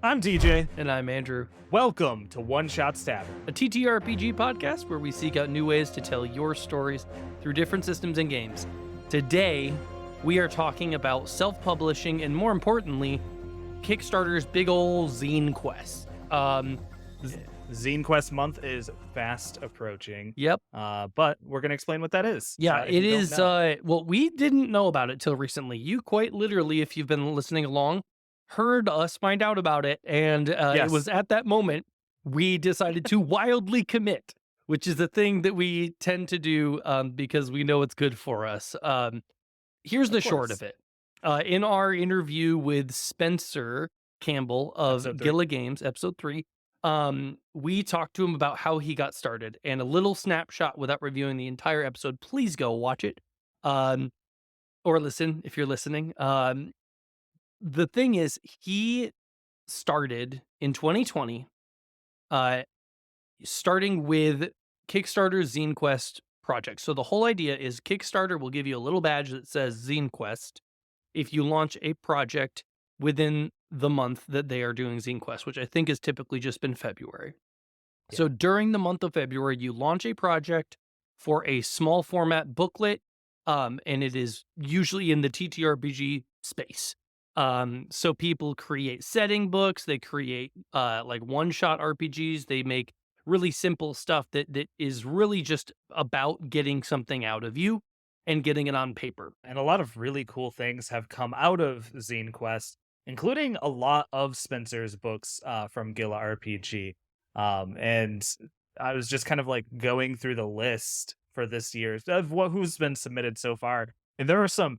I'm DJ. And I'm Andrew, Welcome to One Shots Tavern. a TTRPG podcast where we seek out new ways to tell your stories through different systems and games. Today, we are talking about self-publishing and, more importantly, Kickstarter's big ol' ZineQuest. ZineQuest month is fast approaching. Yep. But we're going to explain what that is. Yeah, if it you don't is. know. Well, we didn't know about it till recently. You quite literally, if you've been listening along, heard us find out about it. And Yes. It was at that moment we decided to wildly commit, which is a thing that we tend to do because we know it's good for us. Here's the short of it. In our interview with Spencer Campbell of Episode 3. Gilla Games, episode 3, we talked to him about how he got started and a little snapshot without reviewing the entire episode. Please go watch it. Or listen if you're listening. The thing is, he started in 2020, starting with Kickstarter ZineQuest project. So the whole idea is Kickstarter will give you a little badge that says ZineQuest if you launch a project within the month that they are doing ZineQuest, which I think has typically just been February. Yeah. So during the month of February, you launch a project for a small format booklet, and it is usually in the TTRPG space. So people create setting books, they create like one-shot RPGs, they make really simple stuff that is really just about getting something out of you and getting it on paper. And a lot of really cool things have come out of ZineQuest, including a lot of Spencer's books from Gilla RPG. And I was just kind of like going through the list for this year of who's been submitted so far. And there are some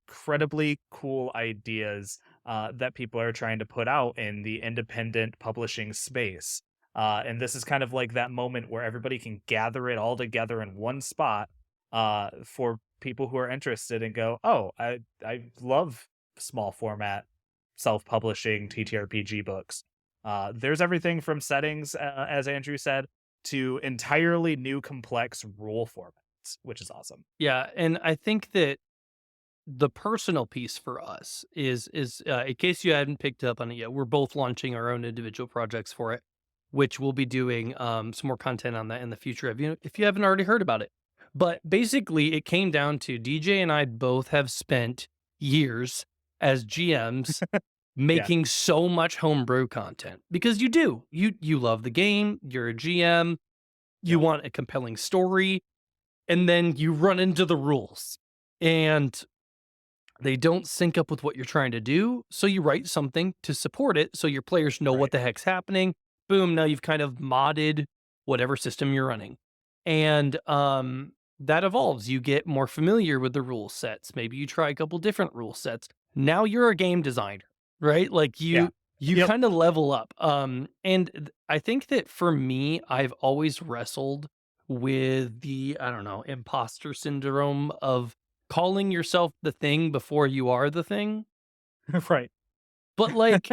incredibly cool ideas that people are trying to put out in the independent publishing space. And this is kind of like that moment where everybody can gather it all together in one spot for people who are interested and go, oh, I love small format self-publishing TTRPG books. There's everything from settings, as Andrew said, to entirely new complex rule formats, which is awesome. Yeah, and I think that the personal piece for us is in case you hadn't picked up on it yet, we're both launching our own individual projects for it, which we'll be doing some more content on that in the future if you haven't already heard about it. But basically, it came down to DJ and I both have spent years as GMs making so much homebrew content because you do. You love the game, you're a GM, you want a compelling story, and then you run into the rules. And they don't sync up with what you're trying to do, so you write something to support it so your players know what the heck's happening. Boom, now you've kind of modded whatever system you're running. And that evolves. You get more familiar with the rule sets. Maybe you try a couple different rule sets. Now you're a game designer, right? Like you kind of level up. I think that for me, I've always wrestled with the, I don't know, imposter syndrome of calling yourself the thing before you are the thing. Right. But like,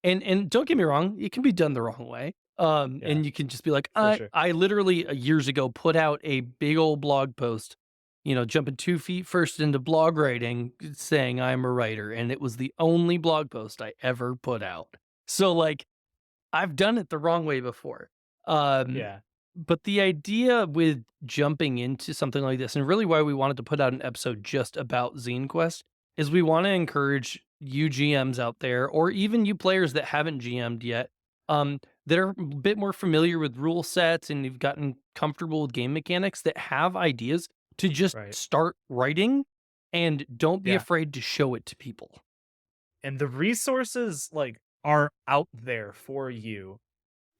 and don't get me wrong, it can be done the wrong way. And you can just be like, I literally years ago put out a big old blog post, jumping 2 feet first into blog writing, saying I'm a writer. And it was the only blog post I ever put out. So like, I've done it the wrong way before. But the idea with jumping into something like this, and really why we wanted to put out an episode just about ZineQuest, is we want to encourage you GMs out there, or even you players that haven't GM'd yet, that are a bit more familiar with rule sets and you've gotten comfortable with game mechanics, that have ideas to just start writing and don't be afraid to show it to people. And the resources are out there for you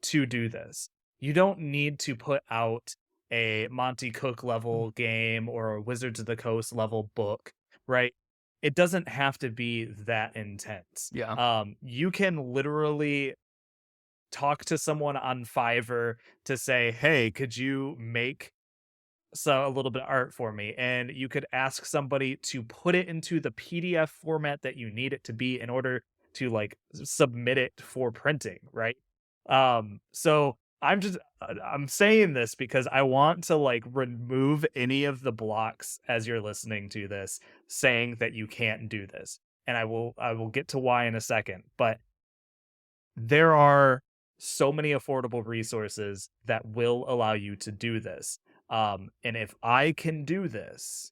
to do this. You don't need to put out a Monty Cook level game or a Wizards of the Coast level book, right? It doesn't have to be that intense. You can literally talk to someone on Fiverr to say, hey, could you make a little bit of art for me? And you could ask somebody to put it into the PDF format that you need it to be in order to submit it for printing, right? So I'm saying this because I want to remove any of the blocks as you're listening to this saying that you can't do this. And I will get to why in a second. But there are so many affordable resources that will allow you to do this. And if I can do this,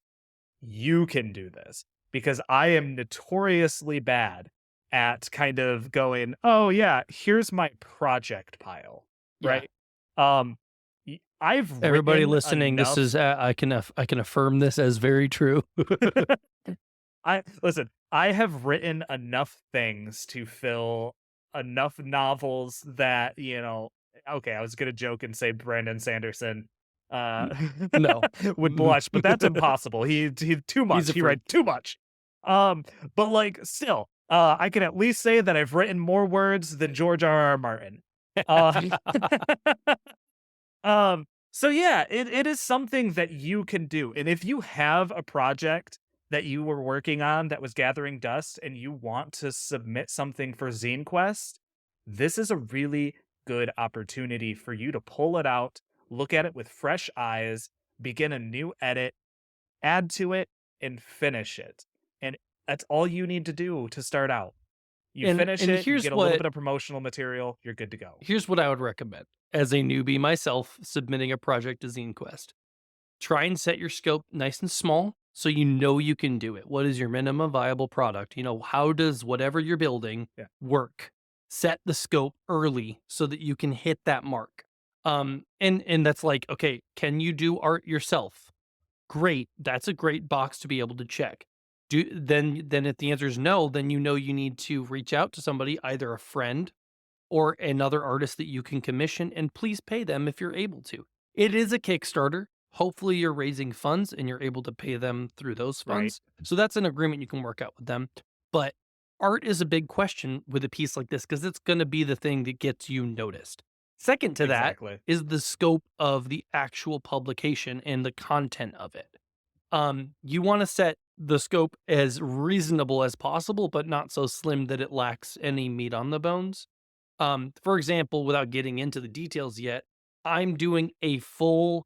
you can do this, because I am notoriously bad at kind of going, "Oh yeah, here's my project pile," Yeah. right? I've Everybody written listening, this enough. is I can affirm this as very true. I listen, I have written enough things to fill enough novels that, okay, I was gonna joke and say Brandon Sanderson uh N no. would blush, but that's impossible. He too He's much. a He writes freak. too much. But like still, I can at least say that I've written more words than George R. R. Martin. Uh so yeah, it is something that you can do. And if you have a project that you were working on that was gathering dust and you want to submit something for ZineQuest, this is a really good opportunity for you to pull it out, look at it with fresh eyes, begin a new edit, add to it, and finish it. And that's all you need to do to start out. You finish And it, you get a little bit of promotional material, you're good to go. here's what I would recommend as a newbie myself submitting a project to ZineQuest. Try and set your scope nice and small so you know you can do it. What is your minimum viable product? You know, how does whatever you're building Yeah, work? Set the scope early so that you can hit that mark. And that's like, okay, can you do art yourself? Great. That's a great box to be able to check. Then if the answer is no, then you know you need to reach out to somebody, either a friend or another artist that you can commission, and please pay them if you're able to. It is a Kickstarter. Hopefully, you're raising funds and you're able to pay them through those right. funds. So that's an agreement you can work out with them. But art is a big question with a piece like this because it's going to be the thing that gets you noticed. Second to that Exactly. is the scope of the actual publication and the content of it. You want to set the scope as reasonable as possible, but not so slim that it lacks any meat on the bones. For example, without getting into the details yet, I'm doing a full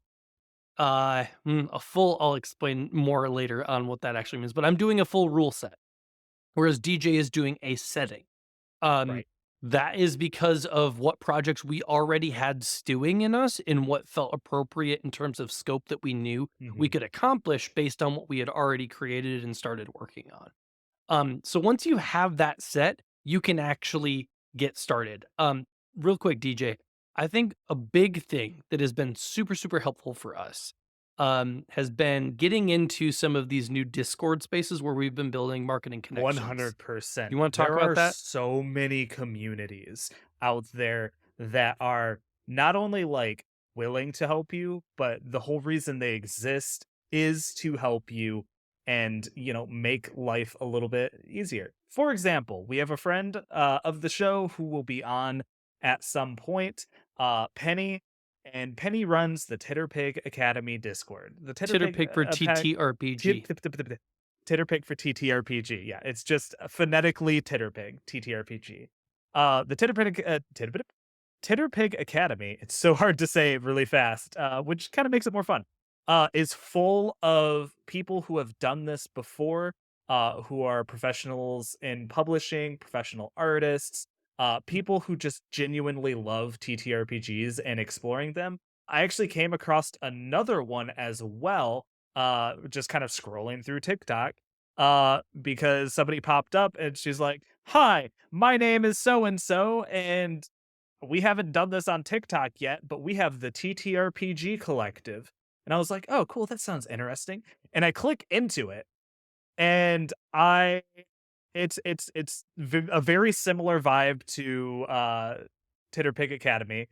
I'll explain more later on what that actually means, but I'm doing a full rule set, whereas DJ is doing a setting. Um, Right. that is because of what projects we already had stewing in us and what felt appropriate in terms of scope that we knew we Mhm. could accomplish based on what we had already created and started working on. So once you have that set, you can actually get started. Real quick, DJ, I think a big thing that has been super, super helpful for us has been getting into some of these new Discord spaces where we've been building marketing connections. You 100%. want to talk There about are that? so many communities out there that are not only like willing to help you, but the whole reason they exist is to help you and, make life a little bit easier. For example, we have a friend of the show who will be on at some point, Penny, and Penny runs the Titterpig Academy Discord. The Titter Titterpig pick for Tit- TTRPG. tip- tip- tip- tip- Titterpig for TTRPG. Yeah, it's just phonetically Titterpig, TTRPG. The Titterpig Academy, it's so hard to say really fast, which kind of makes it more fun, is full of people who have done this before, who are professionals in publishing, professional artists, people who just genuinely love TTRPGs and exploring them. I actually came across another one as well, just kind of scrolling through TikTok, because somebody popped up and she's like, "Hi, my name is so and so, and we haven't done this on TikTok yet, but we have the TTRPG collective." And I was like, "Oh, cool, that sounds interesting." And I click into it, and it's a very similar vibe to Titterpig Academy,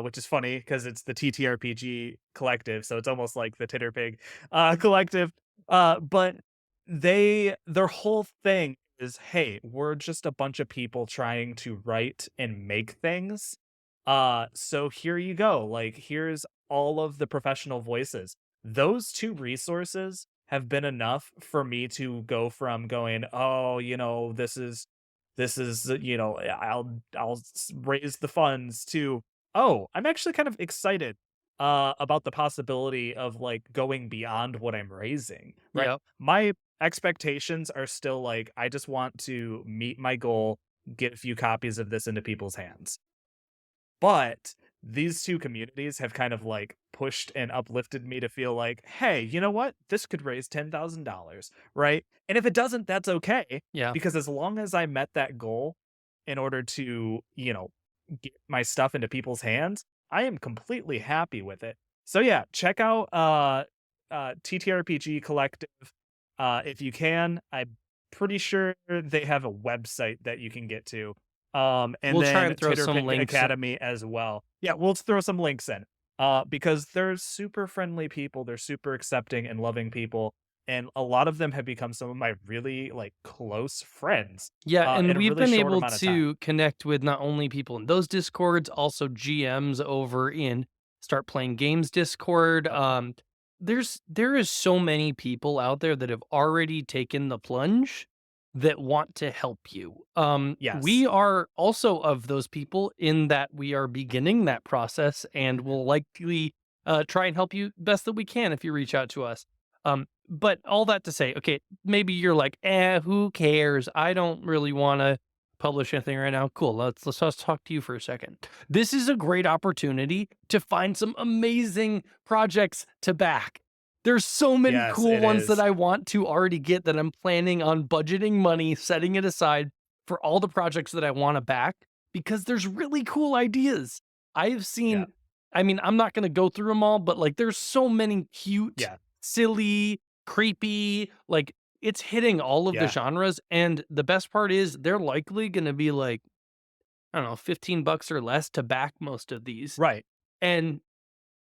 which is funny because it's the TTRPG collective, so it's almost like the Titterpig collective. But their whole thing is, hey, we're just a bunch of people trying to write and make things. So here you go. Like, here's all of the professional voices. Those two resources have been enough for me to go from going, "Oh, this is, I'll raise the funds," to, "Oh, I'm actually kind of excited about the possibility of like going beyond what I'm raising," right? Yeah. My expectations are still like, I just want to meet my goal, get a few copies of this into people's hands. But these 2 communities have kind of, like, pushed and uplifted me to feel like, "Hey, you know what? This could raise $10,000, right? And if it doesn't, that's okay, Yeah. because as long as I met that goal in order to, get my stuff into people's hands, I am completely happy with it." So, yeah, check out, TTRPG Collective, if you can. I'm pretty sure they have a website that you can get to. And We'll try then and throw some links. Academy as well. Yeah, we'll throw some links in, because they're super friendly people, they're super accepting and loving people, and a lot of them have become some of my really, like, close friends, Yeah, and in a we've really been short able amount of time. to connect with not only people in those discords, also GMs over in Start Playing Games Discord. Yep. There is so many people out there that have already taken the plunge that want to help you. We Yes. are also of those people in that we are beginning that process and will likely try and help you best that we can if you reach out to us. But all that to say, okay, maybe you're like, who cares? I don't really want to publish anything right now. Cool. Let's talk to you for a second. This is a great opportunity to find some amazing projects to back. There's so many Yes, cool it ones that is. I want to already get that I'm planning on budgeting money, setting it aside for all the projects that I want to back because there's really cool ideas. I've Yeah. seen, I mean, I'm not going to go through them all, but like there's so many cute, Yeah. silly, creepy, like it's hitting all of the Yeah. genres. And the best part is they're likely going to be like, I don't know, 15 bucks or less to back most of these. Right. And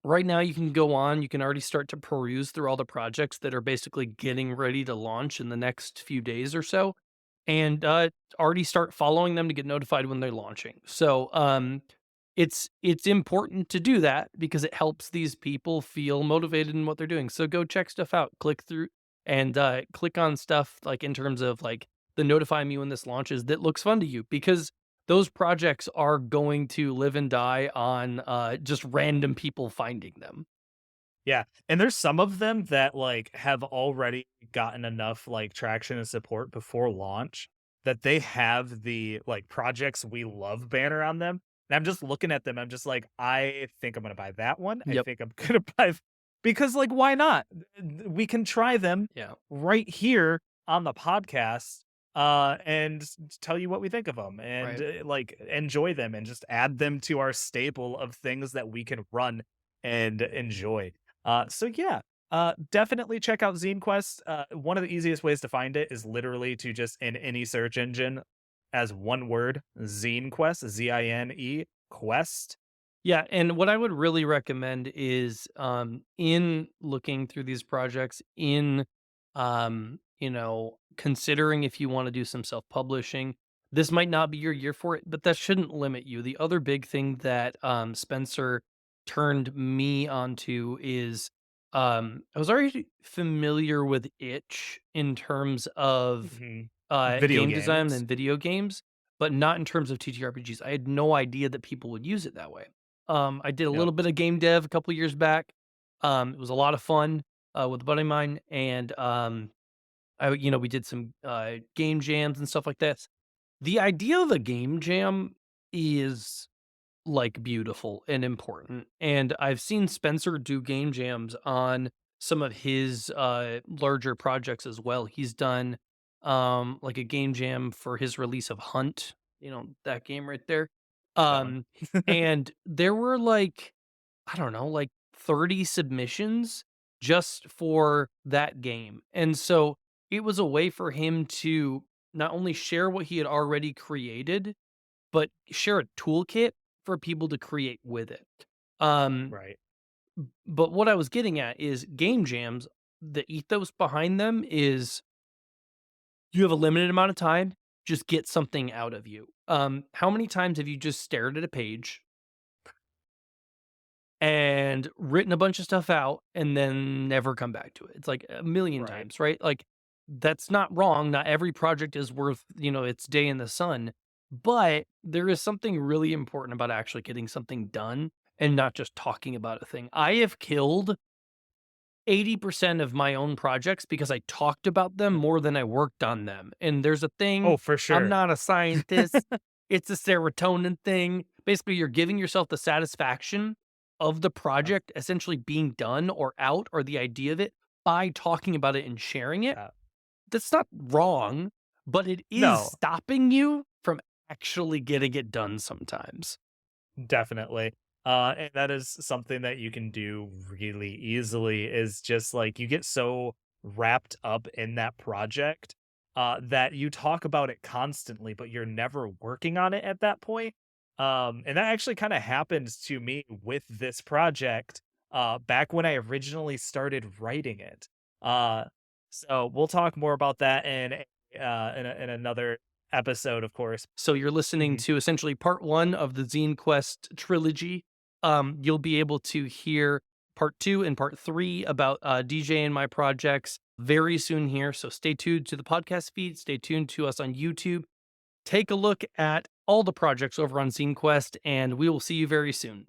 right now you can go on, you can already start to peruse through all the projects that are basically getting ready to launch in the next few days or so and already start following them to get notified when they're launching. So, it's important to do that because it helps these people feel motivated in what they're doing. So go check stuff out, click through and click on stuff like in terms of like the notify me when this launches that looks fun to you because those projects are going to live and die on just random people finding them. Yeah, and there's some of them that, like, have already gotten enough, like, traction and support before launch that they have the, like, "Projects We Love" banner on them, and I'm just looking at them, I'm just like, "I think I'm gonna buy that one, I Yep. think I'm gonna buy" because, like, why not? We can try them Yeah. right here on the podcast, and tell you what we think of them, and, Right. like, enjoy them, and just add them to our staple of things that we can run and enjoy. So yeah, definitely check out ZineQuest. One of the easiest ways to find it is literally to just in any search engine as one word, ZineQuest, ZINE Quest. Yeah, and what I would really recommend is in looking through these projects, in considering if you want to do some self-publishing. This might not be your year for it, but that shouldn't limit you. The other big thing that Spencer turned me onto is I was already familiar with itch in terms of Mhm. Video game design games. and video games, but not in terms of TTRPGs. I had no idea that people would use it that way. I did a Yep. little bit of game dev a couple years back. It was a lot of fun with a buddy of mine, and we did some game jams and stuff like that. The idea of a game jam is like beautiful and important, and I've seen Spencer do game jams on some of his larger projects as well. He's done like a game jam for his release of Hunt, that game right there. That one. Um and there were like I don't know, like 30 submissions just for that game. And so it was a way for him to not only share what he had already created, but share a toolkit for people to create with it. Um, Right. but what I was getting at is game jams, the ethos behind them is you have a limited amount of time, just get something out of you. How many times have you just stared at a page and written a bunch of stuff out and then never come back to it? It's like a million Right. times, right? Like that's not wrong. Not every project is worth, its day in the sun, but there is something really important about actually getting something done and not just talking about a thing. I have killed 80% of my own projects because I talked about them more than I worked on them. And there's a thing, Oh, for I'm sure. not a scientist. It's a serotonin thing. Basically, you're giving yourself the satisfaction of the Uh, project essentially being done or out or the idea of it by talking about it and sharing it. uh, That's not wrong, but it is no, stopping you from actually getting it done sometimes. definitely. And that is something that you can do really easily is just like you get so wrapped up in that project that you talk about it constantly, but you're never working on it at that point. And that actually kind of happened to me with this project back when I originally started writing it. Uh, so we'll talk more about that in another episode, of course. So you're listening Mhm. to essentially part 1 of the ZineQuest trilogy. You'll be able to hear part 2 and part 3 about DJ and my projects very soon here. So stay tuned to the podcast feed. Stay tuned to us on YouTube. Take a look at all the projects over on ZineQuest, and we will see you very soon.